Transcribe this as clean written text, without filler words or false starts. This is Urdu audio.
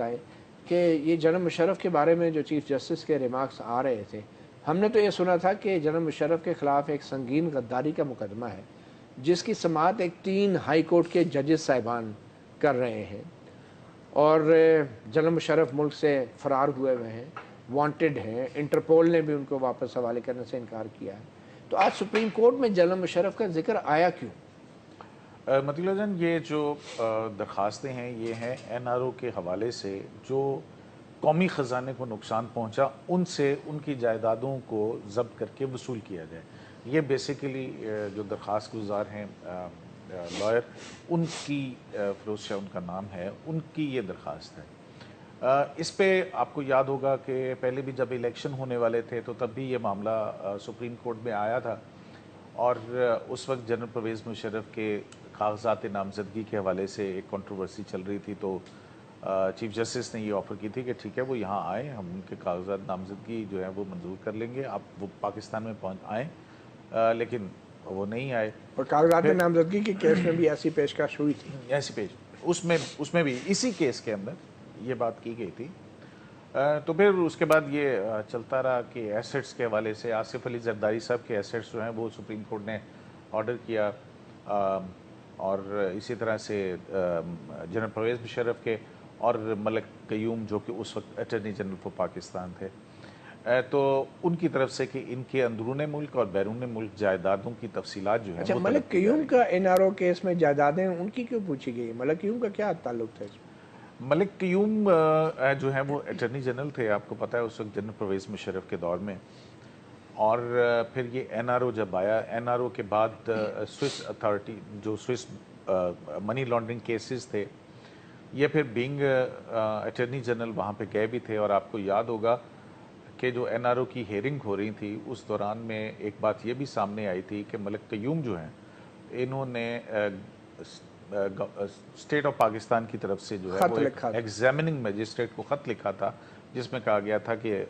بتائیں کہ یہ جنرل مشرف کے بارے میں جو چیف جسٹس کے ریمارکس آ رہے تھے، ہم نے تو یہ سنا تھا کہ جنرل مشرف کے خلاف ایک سنگین غداری کا مقدمہ ہے جس کی سماعت ایک 3 ہائی کورٹ کے ججز صاحبان کر رہے ہیں، اور جنرل مشرف ملک سے فرار ہوئے ہوئے ہیں، وانٹڈ ہیں، انٹرپول نے بھی ان کو واپس حوالے کرنے سے انکار کیا ہے۔ تو آج سپریم کورٹ میں جنرل مشرف کا ذکر آیا کیوں؟ مطیع جان، یہ جو درخواستیں ہیں یہ ہیں این آر او کے حوالے سے جو قومی خزانے کو نقصان پہنچا ان سے ان کی جائیدادوں کو ضبط کر کے وصول کیا جائے۔ یہ بیسیکلی جو درخواست گزار ہیں لائر، ان کی فیروز شاہ ان کا نام ہے، ان کی یہ درخواست ہے۔ اس پہ آپ کو یاد ہوگا کہ پہلے بھی جب الیکشن ہونے والے تھے تو تب بھی یہ معاملہ سپریم کورٹ میں آیا تھا، اور اس وقت جنرل پرویز مشرف کے کاغذات نامزدگی کے حوالے سے ایک کنٹروورسی چل رہی تھی، تو چیف جسٹس نے یہ آفر کی تھی کہ ٹھیک ہے وہ یہاں آئیں، ہم ان کے کاغذات نامزدگی جو ہے وہ منظور کر لیں گے، آپ وہ پاکستان میں آئیں، لیکن وہ نہیں آئے۔ اور کاغذات پھر نامزدگی کے کیس میں بھی ایسی پیشکش ہوئی تھی۔ ایسی پیج اس میں بھی اسی کیس کے اندر یہ بات کی گئی تھی۔ تو پھر اس کے بعد یہ چلتا رہا کہ ایسٹس کے حوالے سے آصف علی زرداری صاحب کے ایسٹس جو ہیں وہ سپریم کورٹ نے آرڈر کیا، اور اسی طرح سے جنرل پرویز مشرف کے اور ملک قیوم جو کہ اس وقت اٹارنی جنرل فار پاکستان تھے، تو ان کی طرف سے کہ ان کے اندرون ملک اور بیرون ملک جائیدادوں کی تفصیلات جو ہیں اچھا، وہ ملک طلب کی جا قیوم رہی کا این آر او کیس میں جائیدادیں ان کی کیوں پوچھی گئی؟ ملک قیوم کا کیا تعلق تھا اس میں؟ ملک قیوم جو ہیں وہ اٹارنی جنرل تھے، آپ کو پتہ ہے اس وقت جنرل پرویز مشرف کے دور میں، اور پھر یہ این آر او جب آیا، این آر او کے بعد سوئس اتھارٹی جو سوئس منی لانڈرنگ کیسز تھے، یہ پھر بینگ اٹارنی جنرل وہاں پہ گئے بھی تھے، اور آپ کو یاد ہوگا کہ جو این آر او کی ہیئرنگ ہو رہی تھی اس دوران میں ایک بات یہ بھی سامنے آئی تھی کہ ملک قیوم جو ہیں انہوں نے اسٹیٹ آف پاکستان کی طرف سے جو ہے خط وہ ایک لکھا تھا۔ ایگزامننگ میجسٹریٹ کو خط لکھا تھا جس میں کہا گیا تھا کہ